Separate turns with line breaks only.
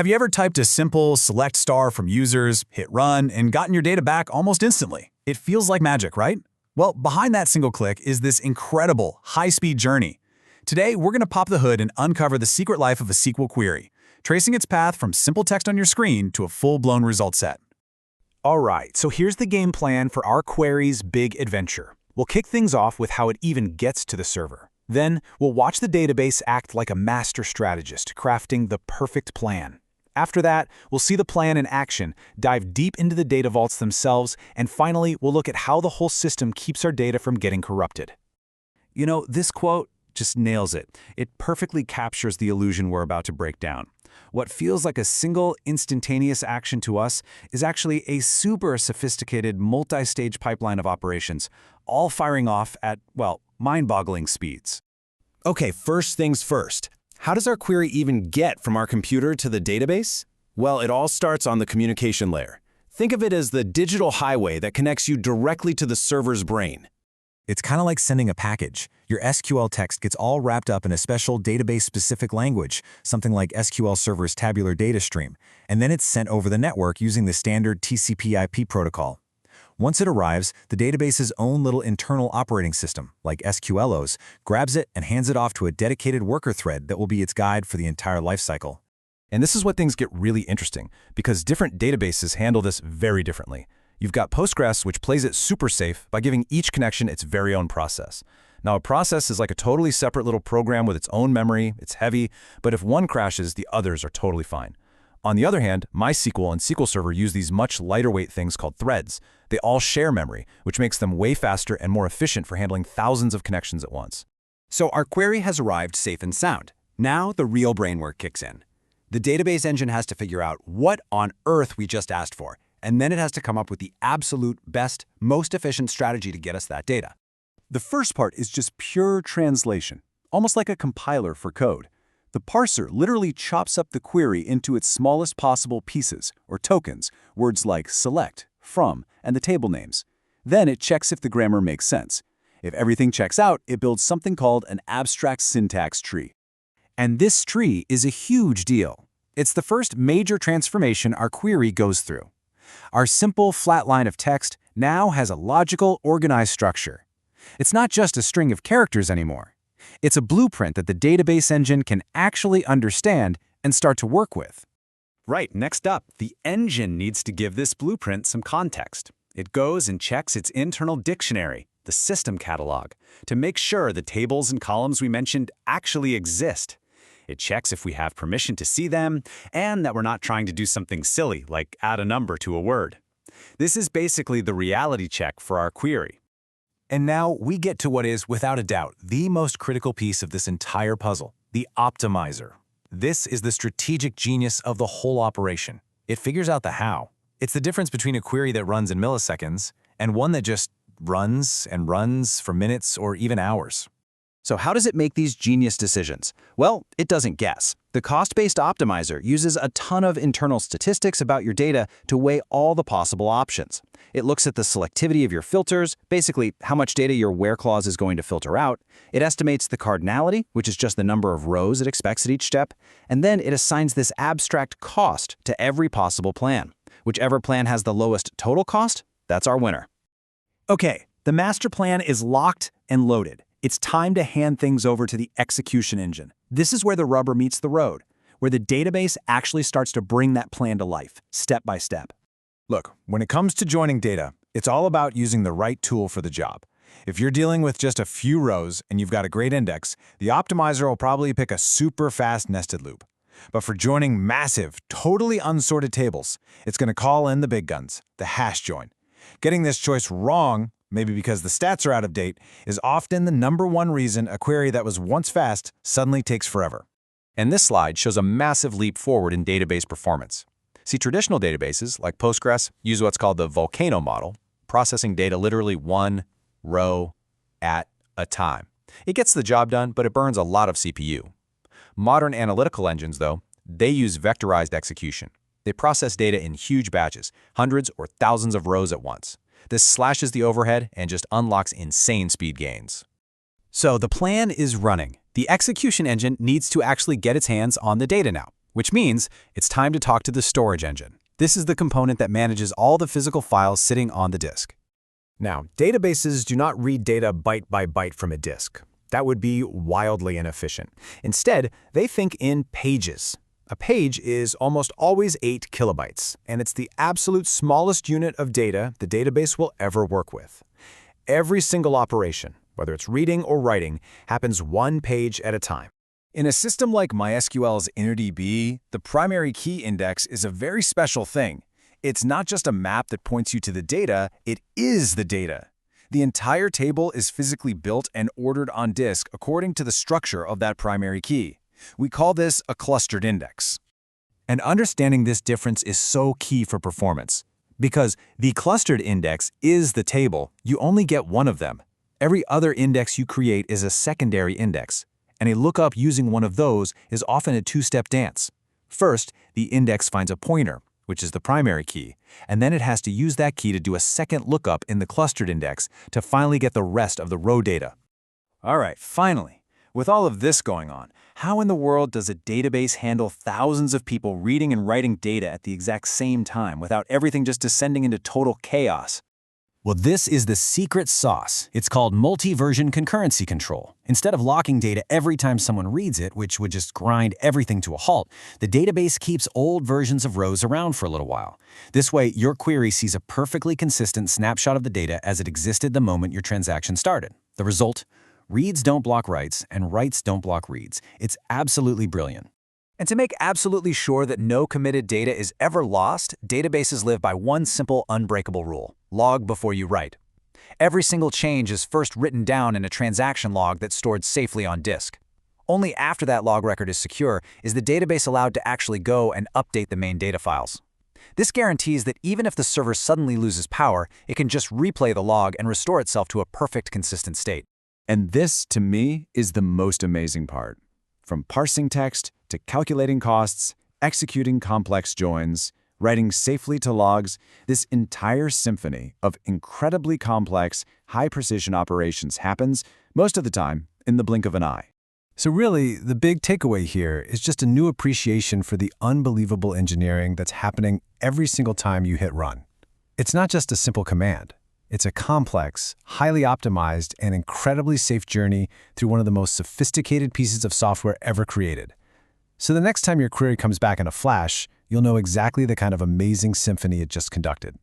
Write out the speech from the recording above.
Have you ever typed a simple select star from users, hit run, and gotten your data back almost instantly? It feels like magic, right? Well, behind that single click is this incredible, high-speed journey. Today, we're going to pop the hood and uncover the secret life of a SQL query, tracing its path from simple text on your screen to a full-blown result set.
Alright, so here's the game plan for our query's big adventure. We'll kick things off with how it even gets to the server. Then, we'll watch the database act like a master strategist, crafting the perfect plan. After that, we'll see the plan in action, dive deep into the data vaults themselves, and finally, we'll look at how the whole system keeps our data from getting corrupted.
You know, this quote just nails it. It perfectly captures the illusion we're about to break down. What feels like a single instantaneous action to us is actually a super sophisticated multi-stage pipeline of operations, all firing off at, well, mind-boggling speeds.
Okay, first things first. How does our query even get from our computer to the database? Well, it all starts on the communication layer. Think of it as the digital highway that connects you directly to the server's brain.
It's kind of like sending a package. Your SQL text gets all wrapped up in a special database-specific language, something like SQL Server's tabular data stream, and then it's sent over the network using the standard TCP/IP protocol. Once it arrives, the database's own little internal operating system, like SQLOS, grabs it and hands it off to a dedicated worker thread that will be its guide for the entire lifecycle.
And this is what things get really interesting, because different databases handle this very differently. You've got Postgres, which plays it super safe by giving each connection its very own process. Now, a process is like a totally separate little program with its own memory, it's heavy, but if one crashes, the others are totally fine. On the other hand, MySQL and SQL Server use these much lighter weight things called threads. They all share memory, which makes them way faster and more efficient for handling thousands of connections at once.
So our query has arrived safe and sound. Now the real brain work kicks in. The database engine has to figure out what on earth we just asked for, and then it has to come up with the absolute best, most efficient strategy to get us that data.
The first part is just pure translation, almost like a compiler for code. The parser literally chops up the query into its smallest possible pieces, or tokens, words like select, from, and the table names. Then it checks if the grammar makes sense. If everything checks out, it builds something called an abstract syntax tree.
And this tree is a huge deal. It's the first major transformation our query goes through. Our simple, flat line of text now has a logical, organized structure. It's not just a string of characters anymore. It's a blueprint that the database engine can actually understand and start to work with.
Right, next up, the engine needs to give this blueprint some context. It goes and checks its internal dictionary, the system catalog, to make sure the tables and columns we mentioned actually exist. It checks if we have permission to see them and that we're not trying to do something silly like add a number to a word. This is basically the reality check for our query.
And now we get to what is, without a doubt, the most critical piece of this entire puzzle, the optimizer. This is the strategic genius of the whole operation. It figures out the how. It's the difference between a query that runs in milliseconds and one that just runs and runs for minutes or even hours.
So how does it make these genius decisions? Well, it doesn't guess. The cost-based optimizer uses a ton of internal statistics about your data to weigh all the possible options. It looks at the selectivity of your filters, basically how much data your where clause is going to filter out. It estimates the cardinality, which is just the number of rows it expects at each step, and then it assigns this abstract cost to every possible plan. Whichever plan has the lowest total cost, that's our winner.
Okay, the master plan is locked and loaded. It's time to hand things over to the execution engine. This is where the rubber meets the road, where the database actually starts to bring that plan to life, step by step.
Look, when it comes to joining data, it's all about using the right tool for the job. If you're dealing with just a few rows and you've got a great index, the optimizer will probably pick a super fast nested loop. But for joining massive, totally unsorted tables, it's going to call in the big guns, the hash join. Getting this choice wrong, maybe because the stats are out of date, is often the #1 reason a query that was once fast suddenly takes forever.
And this slide shows a massive leap forward in database performance. See, traditional databases, like Postgres, use what's called the volcano model, processing data literally one row at a time. It gets the job done, but it burns a lot of CPU. Modern analytical engines, though, they use vectorized execution. They process data in huge batches, hundreds or thousands of rows at once. This slashes the overhead and just unlocks insane speed gains.
So the plan is running. The execution engine needs to actually get its hands on the data now.
which means it's time to talk to the storage engine. This is the component that manages all the physical files sitting on the disk.
Now, databases do not read data byte by byte from a disk. That would be wildly inefficient. Instead, they think in pages. A page is almost always 8 kilobytes, and it's the absolute smallest unit of data the database will ever work with. Every single operation, whether it's reading or writing, happens one page at a time.
In a system like MySQL's InnerDB, the primary key index is a very special thing. It's not just a map that points you to the data, it is the data. The entire table is physically built and ordered on disk according to the structure of that primary key. We call this a clustered index.
And understanding this difference is so key for performance. Because the clustered index is the table, you only get one of them. Every other index you create is a secondary index. And a lookup using one of those is often a two-step dance. First, the index finds a pointer, which is the primary key, and then it has to use that key to do a second lookup in the clustered index to finally get the rest of the row data.
All right, finally, with all of this going on, how in the world does a database handle thousands of people reading and writing data at the exact same time without everything just descending into total chaos?
Well, this is the secret sauce. It's called multi-version concurrency control. Instead of locking data every time someone reads it, which would just grind everything to a halt, the database keeps old versions of rows around for a little while. This way, your query sees a perfectly consistent snapshot of the data as it existed the moment your transaction started. The result? Reads don't block writes, and writes don't block reads. It's absolutely brilliant.
And to make absolutely sure that no committed data is ever lost, databases live by one simple, unbreakable rule: log before you write. Every single change is first written down in a transaction log that's stored safely on disk. Only after that log record is secure is the database allowed to actually go and update the main data files. This guarantees that even if the server suddenly loses power, it can just replay the log and restore itself to a perfect, consistent state.
And this, to me, is the most amazing part. From parsing text to calculating costs, executing complex joins, writing safely to logs, this entire symphony of incredibly complex, high-precision operations happens, most of the time, in the blink of an eye.
So really, the big takeaway here is just a new appreciation for the unbelievable engineering that's happening every single time you hit run. It's not just a simple command. It's a complex, highly optimized, and incredibly safe journey through one of the most sophisticated pieces of software ever created. So the next time your query comes back in a flash, you'll know exactly the kind of amazing symphony it just conducted.